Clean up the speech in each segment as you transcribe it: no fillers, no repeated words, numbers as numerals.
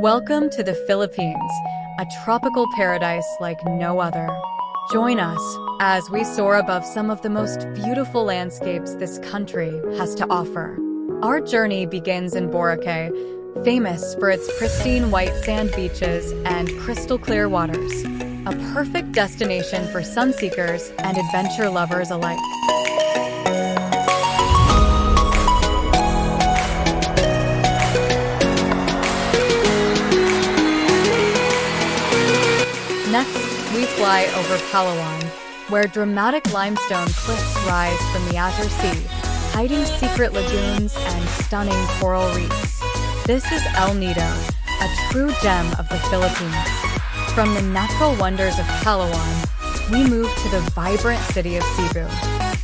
Welcome to the Philippines, a tropical paradise like no other. Join us as we soar above some of the most beautiful landscapes this country has to offer. Our journey begins in Boracay, famous for its pristine white sand beaches and crystal clear waters. A perfect destination for sunseekers and adventure lovers alike. Next, we fly over Palawan, where dramatic limestone cliffs rise from the azure sea, hiding secret lagoons and stunning coral reefs. This is El Nido, a true gem of the Philippines. From the natural wonders of Palawan, we move to the vibrant city of Cebu.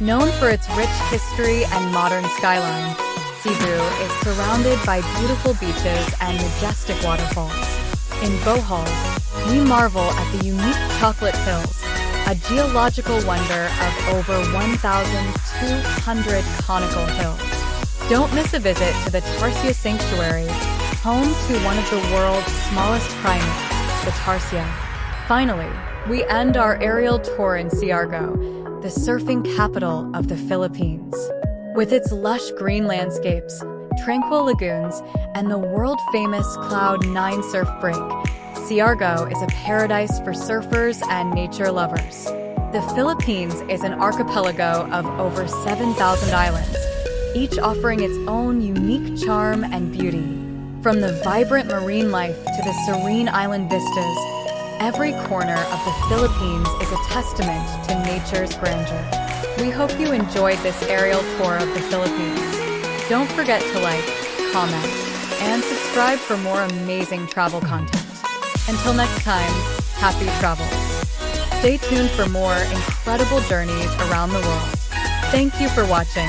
Known for its rich history and modern skyline, Cebu is surrounded by beautiful beaches and majestic waterfalls. In Bohol, we marvel at the unique Chocolate Hills, a geological wonder of over 1,200 conical hills. Don't miss a visit to the Tarsia Sanctuary, home to one of the world's smallest primates, the tarsia. Finally, we end our aerial tour in Siargao, the surfing capital of the Philippines. With its lush green landscapes, tranquil lagoons, and the world-famous Cloud 9 surf break, Siargao is a paradise for surfers and nature lovers. The Philippines is an archipelago of over 7,000 islands, each offering its own unique charm and beauty. From the vibrant marine life to the serene island vistas, every corner of the Philippines is a testament to nature's grandeur. We hope you enjoyed this aerial tour of the Philippines. Don't forget to like, comment, and subscribe for more amazing travel content. Until next time, happy travels. Stay tuned for more incredible journeys around the world. Thank you for watching.